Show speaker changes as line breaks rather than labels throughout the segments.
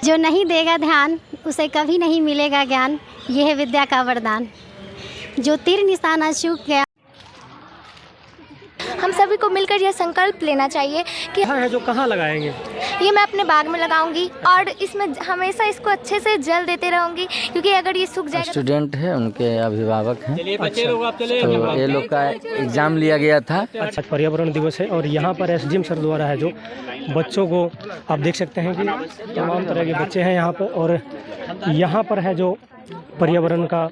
जो नहीं देगा ध्यान उसे कभी नहीं मिलेगा ज्ञान, यह है विद्या का वरदान। जो तीर निशाना चूक गया।
हम सभी को मिलकर यह संकल्प लेना चाहिए कि
है जो कहाँ लगाएंगे?
ये मैं अपने बाग में लगाऊंगी और इसमें हमेशा इसको अच्छे से जल देते रहूंगी, क्योंकि अगर ये सूख जाएगा।
स्टूडेंट है, उनके अभिभावक हैं। तो ये लोग का एग्जाम लिया गया था।
आज पर्यावरण दिवस है और यहाँ पर एसडीएम सर द्वारा है जो बच्चों को आप देख सकते हैं कि तमाम तरह के बच्चे हैं यहाँ पर, और यहाँ पर है जो पर्यावरण का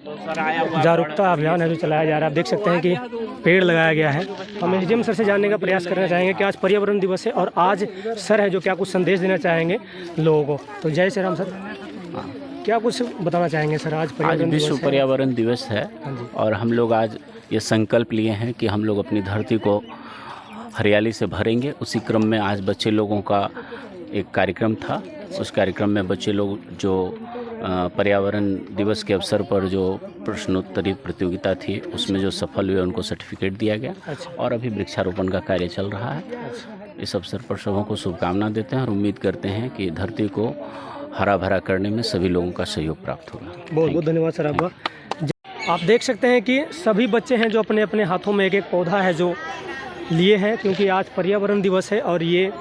जागरूकता अभियान है जो चलाया जा रहा है। आप देख सकते हैं कि पेड़ लगाया गया है। हम एसडीएम सर से जानने का प्रयास करना चाहेंगे कि आज पर्यावरण दिवस है और आज सर है जो क्या कुछ संदेश देना चाहेंगे लोगों को। तो जय श्री राम सर, क्या कुछ बताना चाहेंगे सर? आज
विश्व पर्यावरण दिवस है और हम लोग आज ये संकल्प लिए हैं कि हम लोग अपनी धरती को हरियाली से भरेंगे। उसी क्रम में आज बच्चे लोगों का एक कार्यक्रम था। उस कार्यक्रम में बच्चे लोग जो पर्यावरण दिवस के अवसर पर जो प्रश्नोत्तरी प्रतियोगिता थी उसमें जो सफल हुए उनको सर्टिफिकेट दिया गया। और अभी वृक्षारोपण का कार्य चल रहा है। इस अवसर पर सबों को शुभकामना देते हैं और उम्मीद करते हैं कि धरती को हरा भरा करने में सभी लोगों का सहयोग प्राप्त होगा।
बहुत बहुत धन्यवाद सर आपका। आप देख सकते हैं कि सभी बच्चे हैं जो अपने अपने हाथों में एक एक पौधा है जो लिए हैं, क्योंकि आज पर्यावरण दिवस है और ये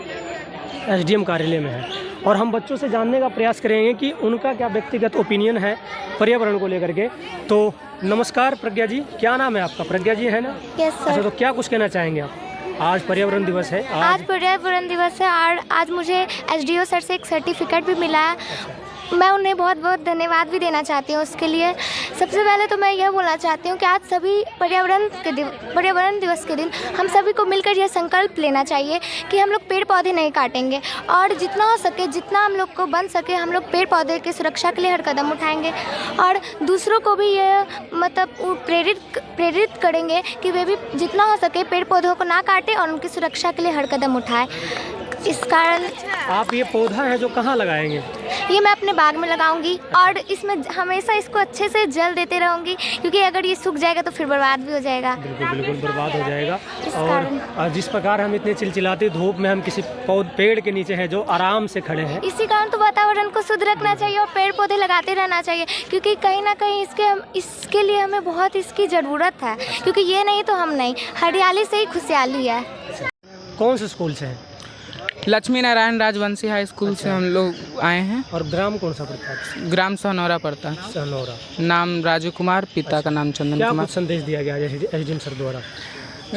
एसडीएम कार्यालय में है। और हम बच्चों से जानने का प्रयास करेंगे कि उनका क्या व्यक्तिगत ओपिनियन है पर्यावरण को लेकर के। तो नमस्कार प्रज्ञा जी, क्या नाम है आपका? प्रज्ञा जी है ना?
Yes sir.
अच्छा, तो क्या कुछ कहना चाहेंगे आप? आज पर्यावरण दिवस है।
आज पर्यावरण दिवस है और आज मुझे एसडीओ सर से एक सर्टिफिकेट भी मिला है। मैं उन्हें बहुत बहुत धन्यवाद भी देना चाहती हूँ उसके लिए। सबसे पहले तो मैं यह बोलना चाहती हूँ कि आज सभी पर्यावरण दिवस के दिन हम सभी को मिलकर यह संकल्प लेना चाहिए कि हम लोग पेड़ पौधे नहीं काटेंगे और जितना हो सके, जितना हम लोग को बन सके, हम लोग पेड़ पौधे की सुरक्षा के लिए हर कदम उठाएंगे और दूसरों को भी यह मतलब प्रेरित करेंगे कि वे भी जितना हो सके पेड़ पौधों को ना काटें और उनकी सुरक्षा के लिए हर कदम उठाएं। इस कारण
आप ये पौधा है जो कहाँ लगाएंगे?
ये मैं अपने बाग में लगाऊंगी और इसमें हमेशा इसको अच्छे से जल देते रहूंगी, क्योंकि अगर ये सूख जाएगा तो फिर बर्बाद भी हो जाएगा।
बिल्कुल बिल्कुल बर्बाद हो जाएगा। और जिस प्रकार हम इतने चिलचिलाती धूप में हम किसी पेड़ के नीचे हैं जो आराम से खड़े हैं,
इसी कारण तो वातावरण को शुद्ध रखना चाहिए और पेड़ पौधे लगाते रहना चाहिए, क्योंकि कहीं ना कहीं इसके लिए हमें बहुत इसकी ज़रूरत है, क्योंकि ये नहीं तो हम नहीं। हरियाली से ही खुशहाली है।
कौन से स्कूल से हैं?
लक्ष्मी नारायण राजवंशी हाई स्कूल से हम लोग आए हैं।
और ग्राम कौन सा पड़ता है?
ग्राम सोनौरा पड़ता है।
सोनौरा।
नाम राजू कुमार, पिता का नाम चंदन
क्या
कुमार।
कुछ संदेश दिया गया एसडीएम सर द्वारा?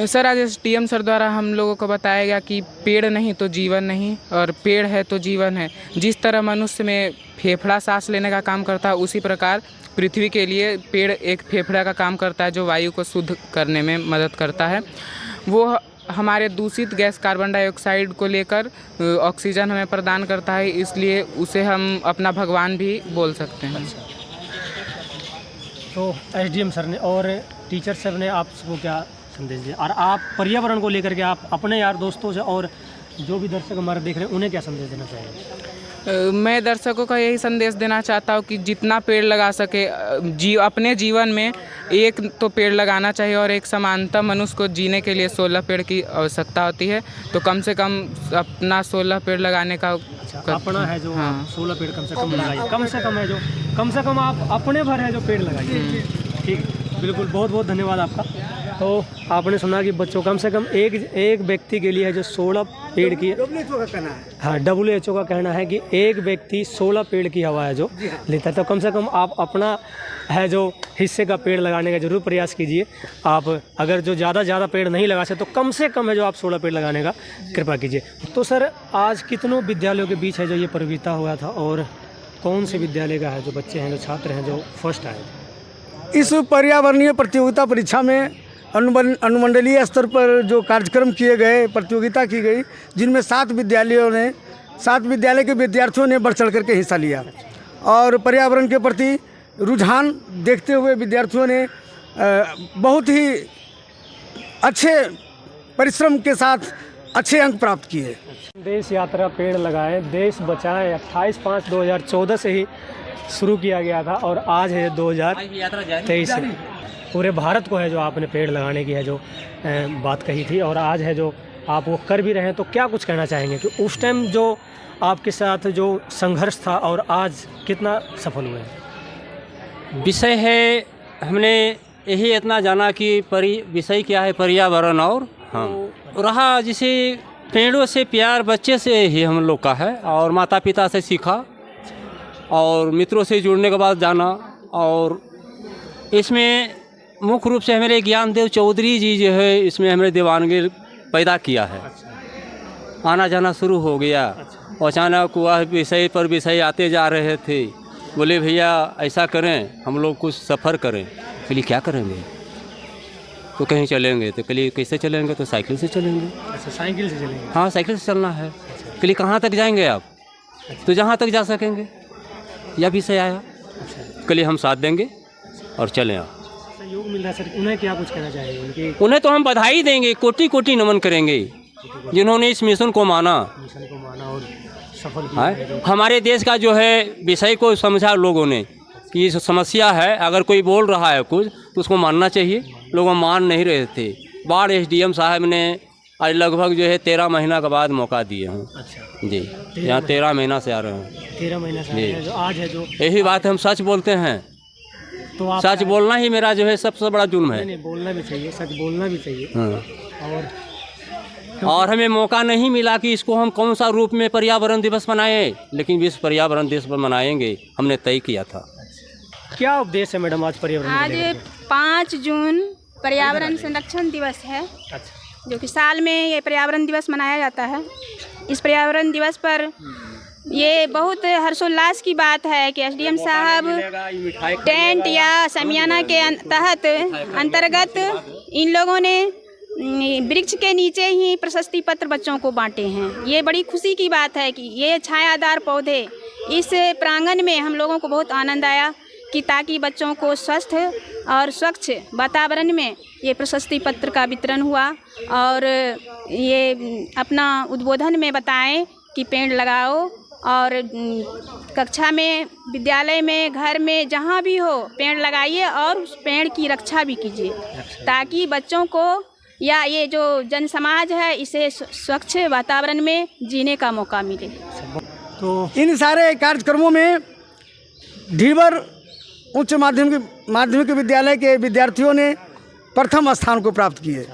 सर आज एसडीएम सर द्वारा हम लोगों को बताया गया कि पेड़ नहीं तो जीवन नहीं और पेड़ है तो जीवन है। जिस तरह मनुष्य में फेफड़ा सांस लेने का काम करता है, उसी प्रकार पृथ्वी के लिए पेड़ एक फेफड़ा का काम करता है जो वायु को शुद्ध करने में मदद करता है। वो हमारे दूषित गैस कार्बन डाइऑक्साइड को लेकर ऑक्सीजन हमें प्रदान करता है, इसलिए उसे हम अपना भगवान भी बोल सकते हैं।
तो एसडीएम सर ने और टीचर सर ने आपको क्या संदेश दिया, और आप पर्यावरण को लेकर के आप अपने यार दोस्तों से और जो भी दर्शक हमारे देख रहे हैं उन्हें क्या संदेश देना चाहेंगे?
मैं दर्शकों का यही संदेश देना चाहता हूँ कि जितना पेड़ लगा सके अपने जीवन में एक तो पेड़ लगाना चाहिए और एक समानता मनुष्य को जीने के लिए 16 पेड़ की आवश्यकता होती है। तो कम से कम अपना 16 पेड़ लगाने का
अपना है जो।
हाँ।
16 पेड़ कम से कम लगाइए। कम से कम है जो कम से कम आप अपने भर है जो पेड़ लगाइए। ठीक, बिल्कुल, बहुत बहुत धन्यवाद आपका। तो आपने सुना कि बच्चों कम से कम एक व्यक्ति के लिए है जो 16 पेड़ की, हाँ WHO का कहना है कि एक व्यक्ति 16 पेड़ की हवा है जो लेता है। तो कम से कम आप अपना है जो हिस्से का पेड़ लगाने का जरूर प्रयास कीजिए। आप अगर जो ज़्यादा पेड़ नहीं लगा सकते तो कम से कम है जो आप 16 पेड़ लगाने का कृपा कीजिए। तो सर आज कितनों विद्यालयों के बीच है जो ये प्रतियोगिता हुआ था और कौन से विद्यालय का है जो बच्चे हैं जो छात्र हैं जो फर्स्ट आए थे?
इस पर्यावरणीय प्रतियोगिता परीक्षा में अनुमंडलीय स्तर पर जो कार्यक्रम किए गए, प्रतियोगिता की गई, जिनमें 7 विद्यालय के विद्यार्थियों ने बढ़ चढ़ करके हिस्सा लिया और पर्यावरण के प्रति रुझान देखते हुए विद्यार्थियों ने बहुत ही अच्छे परिश्रम के साथ अच्छे अंक प्राप्त किए।
देश यात्रा पेड़ लगाएं देश बचाएं 28/5/2014 से ही शुरू किया गया था और आज है 2023 से पूरे भारत को है जो आपने पेड़ लगाने की है जो बात कही थी। और आज है जो आप वो कर भी रहे हैं, तो क्या कुछ कहना चाहेंगे कि उस टाइम जो आपके साथ जो संघर्ष था और आज कितना सफल हुए हैं?
विषय है, हमने यही इतना जाना कि विषय क्या है, पर्यावरण। और हाँ, रहा जिसे पेड़ों से प्यार बच्चे से ही हम लोग का है, और माता पिता से सीखा और मित्रों से जुड़ने के बाद जाना। और इसमें मुख्य रूप से हमारे ज्ञानदेव चौधरी जी जो है, इसमें हमारे दीवानगी पैदा किया है। आना जाना शुरू हो गया। अचानक वह विषय पर विषय आते जा रहे थे, बोले भैया ऐसा करें, हम लोग कुछ सफ़र करें। चलिए क्या करेंगे, तो कहीं चलेंगे। तो कहीं कैसे चलेंगे, तो साइकिल से चलेंगे।
अच्छा, साइकिल से चलेंगे?
हाँ, साइकिल से चलना है। कहीं कहाँ तक जाएंगे आप, तो जहाँ तक जा सकेंगे। यह विषय आया, कल हम साथ देंगे और चलें आप।
सहयोग मिल रहा है सर, उन्हें क्या कुछ कहना चाहेंगे?
उन्हें तो हम बधाई देंगे, कोटि कोटि नमन करेंगे जिन्होंने इस मिशन को माना
और सफल किया है।
हमारे देश का जो है विषय को समझा लोगों ने कि ये समस्या है, अगर कोई बोल रहा है कुछ तो उसको मानना चाहिए। लोग मान नहीं रहे थे। बाढ़ एसडीएम साहब ने आज लगभग जो है 13 महीना के बाद मौका दिए हैं।
अच्छा
जी, यहाँ 13 महीना से आ रहे हैं।
13 महीना से जो आज है, जो
यही बात हम सच बोलते हैं।
तो आप
सच बोलना ही मेरा जो है सबसे बड़ा जुर्म है।
नहीं, बोलना भी चाहिए, सच बोलना भी चाहिए।
हाँ। और हमें मौका नहीं मिला कि इसको हम कौन सा रूप में पर्यावरण दिवस मनाएं, लेकिन विश्व पर्यावरण दिवस पर मनाएंगे, हमने तय किया था।
क्या उपदेश है मैडम आज पर्यावरण?
आज 5 जून पर्यावरण संरक्षण दिवस है।
अच्छा,
जो कि साल में ये पर्यावरण दिवस मनाया जाता है। इस पर्यावरण दिवस पर ये बहुत हर्षोल्लास की बात है कि एसडीएम साहब टेंट या समियाना के तहत अंतर्गत इन लोगों ने वृक्ष के नीचे ही प्रशस्ति पत्र बच्चों को बांटे हैं। ये बड़ी खुशी की बात है कि ये छायादार पौधे इस प्रांगण में हम लोगों को बहुत आनंद आया कि ताकि बच्चों को स्वस्थ और स्वच्छ वातावरण में ये प्रशस्ति पत्र का वितरण हुआ। और ये अपना उद्बोधन में बताएं कि पेड़ लगाओ, और कक्षा में, विद्यालय में, घर में, जहाँ भी हो पेड़ लगाइए और उस पेड़ की रक्षा भी कीजिए, ताकि बच्चों को या ये जो जन समाज है इसे स्वच्छ वातावरण में जीने का मौका मिले।
तो इन सारे कार्यक्रमों में ढीबर उच्च माध्यमिक विद्यालय के विद्यार्थियों ने प्रथम स्थान को प्राप्त किए,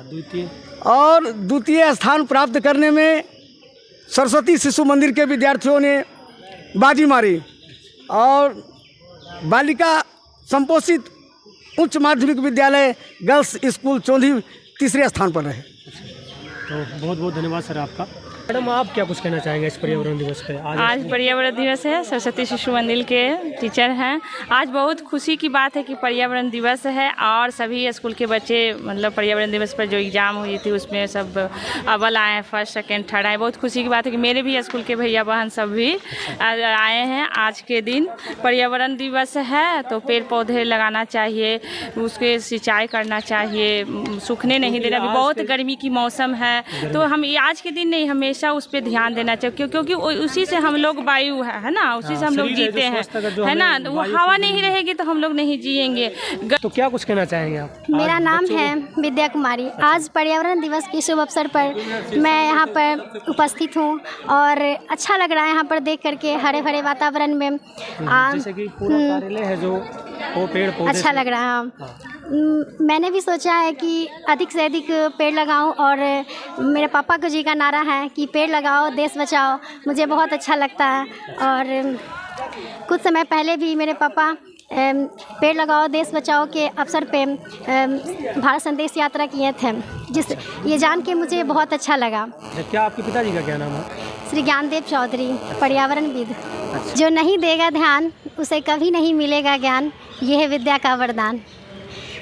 और द्वितीय स्थान प्राप्त करने में सरस्वती शिशु मंदिर के विद्यार्थियों ने बाजी मारी, और बालिका संपोषित उच्च माध्यमिक विद्यालय गर्ल्स स्कूल चौंधी तीसरे स्थान पर रहे।
तो बहुत बहुत धन्यवाद सर आपका। मैडम, आप क्या कुछ कहना चाहेंगे इस पर्यावरण दिवस पे?
आज पर्यावरण दिवस है, सरस्वती शिशु मंदिर के टीचर हैं। आज बहुत खुशी की बात है कि पर्यावरण दिवस है, और सभी स्कूल के बच्चे मतलब पर्यावरण दिवस पर जो एग्ज़ाम हुई थी उसमें सब अव्वल आए, फर्स्ट सेकंड थर्ड आए। बहुत खुशी की बात है कि मेरे भी स्कूल के भैया बहन सब भी आए हैं। आज के दिन पर्यावरण दिवस है तो पेड़ पौधे लगाना चाहिए, उसके सिंचाई करना चाहिए, सूखने नहीं देना। अभी बहुत गर्मी की मौसम है, तो हम आज के दिन नहीं, हमेशा उस पर ध्यान देना चाहिए, क्योंकि उसी से हम लोग वायु है ना, उसी से हम लोग जीते हैं, है ना। वो हवा नहीं रहेगी तो हम लोग नहीं जिएंगे।
तो क्या कुछ कहना चाहेंगे आप?
मेरा नाम है विद्या कुमारी। आज पर्यावरण दिवस के शुभ अवसर पर मैं यहाँ पर उपस्थित हूँ, और अच्छा लग रहा है यहाँ पर देख करके हरे भरे वातावरण में।
जैसे कि पूरा कार्यालय है जो वो पेड़ पौधे
अच्छा लग रहा है। मैंने भी सोचा है कि अधिक से अधिक पेड़ लगाऊं, और मेरे पापा को जी का नारा है कि पेड़ लगाओ देश बचाओ, मुझे बहुत अच्छा लगता है। और कुछ समय पहले भी मेरे पापा पेड़ लगाओ देश बचाओ के अवसर पे भारत संदेश यात्रा किए थे, ये जान के मुझे बहुत अच्छा लगा।
क्या आपके पिताजी का क्या नाम है?
श्री ज्ञानदेव चौधरी, पर्यावरणविद। जो नहीं देगा ध्यान उसे कभी नहीं मिलेगा ज्ञान, यह है विद्या का वरदान।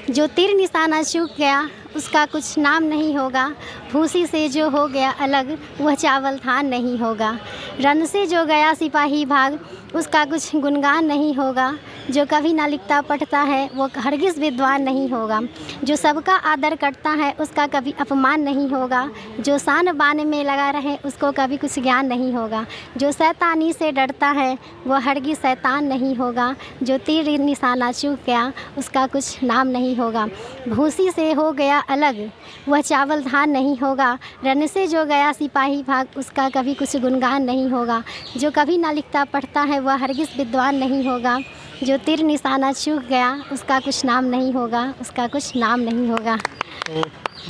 जो तीर निशाना चूक गया उसका कुछ नाम नहीं होगा, भूसी से जो हो गया अलग वह चावल थान नहीं होगा। रन से जो गया सिपाही भाग उसका कुछ गुणगान नहीं होगा, जो कभी ना लिखता पढ़ता है वो हरगिज़ विद्वान नहीं होगा। जो सबका आदर करता है उसका कभी अपमान नहीं होगा। जो शान बान में लगा रहे उसको कभी कुछ ज्ञान नहीं होगा। जो शैतानी से डरता है वो हरगिज़ शैतान नहीं होगा। जो तीर निशाना चूक गया उसका कुछ नाम नहीं होगा। भूसी से हो गया अलग वह चावल धान नहीं होगा। रन से जो गया सिपाही भाग उसका कभी कुछ गुणगान नहीं होगा। जो कभी ना लिखता पढ़ता है वह हरगिज़ विद्वान नहीं होगा। जो तीर निशाना चूक गया उसका कुछ नाम नहीं होगा, उसका कुछ नाम नहीं होगा।
तो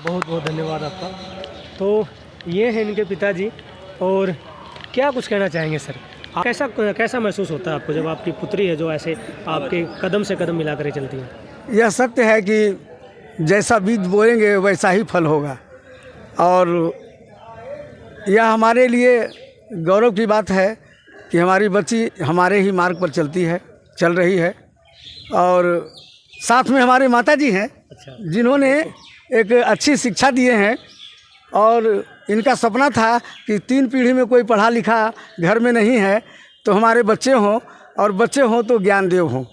बहुत बहुत धन्यवाद आपका। तो ये हैं इनके पिताजी, और क्या कुछ कहना चाहेंगे सर? कैसा महसूस होता है आपको जब आपकी पुत्री है जो ऐसे आपके कदम से कदम मिलाकर चलती है?
यह सत्य है कि जैसा बीज बोएंगे वैसा ही फल होगा, और यह हमारे लिए गौरव की बात है कि हमारी बच्ची हमारे ही मार्ग पर चल रही है। और साथ में हमारे माताजी हैं जिन्होंने एक अच्छी शिक्षा दिए हैं, और इनका सपना था कि 3 पीढ़ी में कोई पढ़ा लिखा घर में नहीं है तो हमारे बच्चे हों, और बच्चे हों तो ज्ञान देव हों,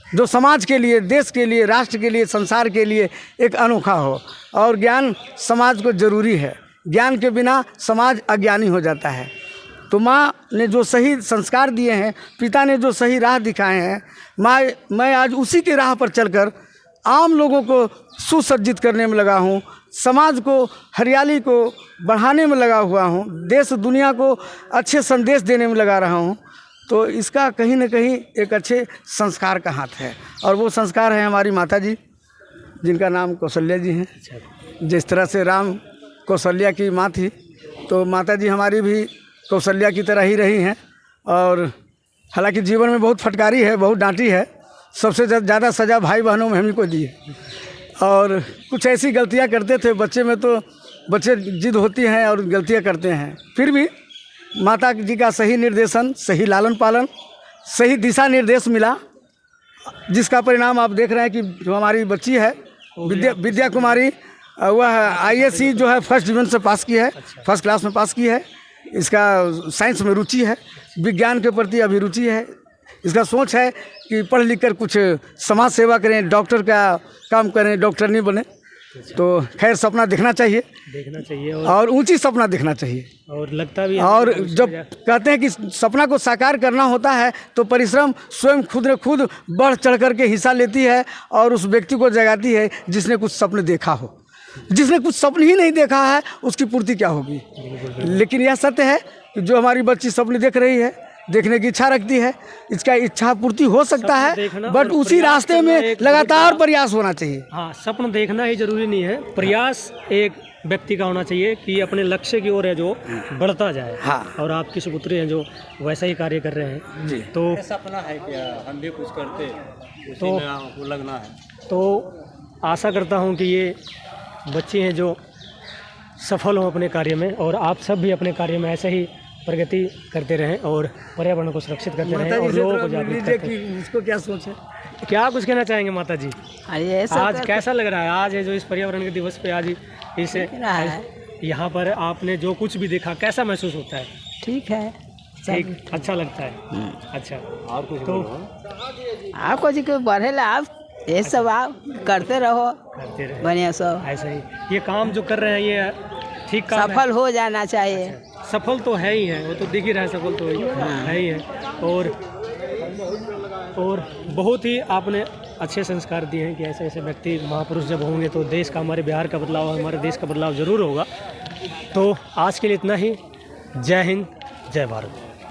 जो समाज के लिए, देश के लिए, राष्ट्र के लिए, संसार के लिए एक अनोखा हो। और ज्ञान समाज को ज़रूरी है, ज्ञान के बिना समाज अज्ञानी हो जाता है। तो माँ ने जो सही संस्कार दिए हैं, पिता ने जो सही राह दिखाए हैं, मैं आज उसी के राह पर चलकर आम लोगों को सुसज्जित करने में लगा हूँ, समाज को, हरियाली को बढ़ाने में लगा हुआ हूँ, देश दुनिया को अच्छे संदेश देने में लगा रहा हूँ। तो इसका कहीं न कहीं एक अच्छे संस्कार का हाथ है, और वो संस्कार है हमारी माताजी जिनका नाम कौशल्या जी हैं। जिस तरह से राम कौशल्या की माँ थी, तो माताजी हमारी भी कौशल्या की तरह ही रही हैं। और हालांकि जीवन में बहुत फटकारी है, बहुत डांटी है, सबसे ज़्यादा सज़ा भाई बहनों में हम ही को दी है। और कुछ ऐसी गलतियां करते थे बच्चे में, तो बच्चे जिद होती हैं और गलतियां करते हैं, फिर भी माता जी का सही निर्देशन, सही लालन पालन, सही दिशा निर्देश मिला, जिसका परिणाम आप देख रहे हैं कि जो हमारी बच्ची है विद्या कुमारी, वह ISC जो है फर्स्ट डिवीजन से पास की है, फर्स्ट क्लास में पास की है। इसका साइंस में रुचि है, विज्ञान के प्रति अभिरुचि है। इसका सोच है कि पढ़ लिख कर कुछ समाज सेवा करें, डॉक्टर का काम करें, डॉक्टर नहीं बने। तो खैर सपना देखना चाहिए और ऊंची सपना देखना चाहिए।
और लगता भी है,
और जब कहते हैं कि सपना को साकार करना होता है तो परिश्रम स्वयं खुद बढ़ चढ़ कर के हिस्सा लेती है, और उस व्यक्ति को जगाती है जिसने कुछ सपने देखा हो। जिसने कुछ सपने ही नहीं देखा है उसकी पूर्ति क्या होगी। लेकिन यह सत्य है कि जो हमारी बच्ची सपने देख रही है, देखने की इच्छा रखती है, इसका इच्छा पूर्ति हो सकता है, बट उसी रास्ते में लगातार प्रयास होना चाहिए।
हाँ, सपना देखना ही जरूरी नहीं है, प्रयास एक व्यक्ति का होना चाहिए कि अपने लक्ष्य की ओर है जो बढ़ता जाए।
हाँ।
और आपकी सुपुत्री हैं जो वैसा ही कार्य कर रहे हैं
जी।
तो
सपना है क्या हम भी कुछ करते,
तो
वो लगना है।
तो आशा करता हूँ कि ये बच्चे हैं जो सफल हों अपने कार्य में, और आप सब भी अपने कार्य में ऐसे ही प्रगति करते रहें और पर्यावरण को सुरक्षित करते रहें और लोगों को जागरूक करते रहें।
इसको क्या सोच है,
क्या कुछ कहना चाहेंगे माता जी? आज
तो
कैसा लग रहा है? आज है जो इस पर्यावरण के दिवस पे आज इसे यहाँ पर आपने जो कुछ भी देखा, कैसा महसूस होता है?
ठीक है,
ठीक, अच्छा लगता है। अच्छा, और कुछ तो
आपको जी को बढ़ेला, आप ये सब आप करते रहो बढ़िया सब।
ऐसा ही ये काम जो कर रहे हैं ये ठीक काम
सफल हो जाना चाहिए।
अच्छा, सफल तो है ही है, वो तो दिख ही रहा है, सफल तो है ही है। और बहुत ही आपने अच्छे संस्कार दिए हैं कि ऐसे ऐसे व्यक्ति महापुरुष जब होंगे तो देश का, हमारे बिहार का बदलाव, हमारे देश का बदलाव ज़रूर होगा। तो आज के लिए इतना ही। जय हिंद, जय भारत।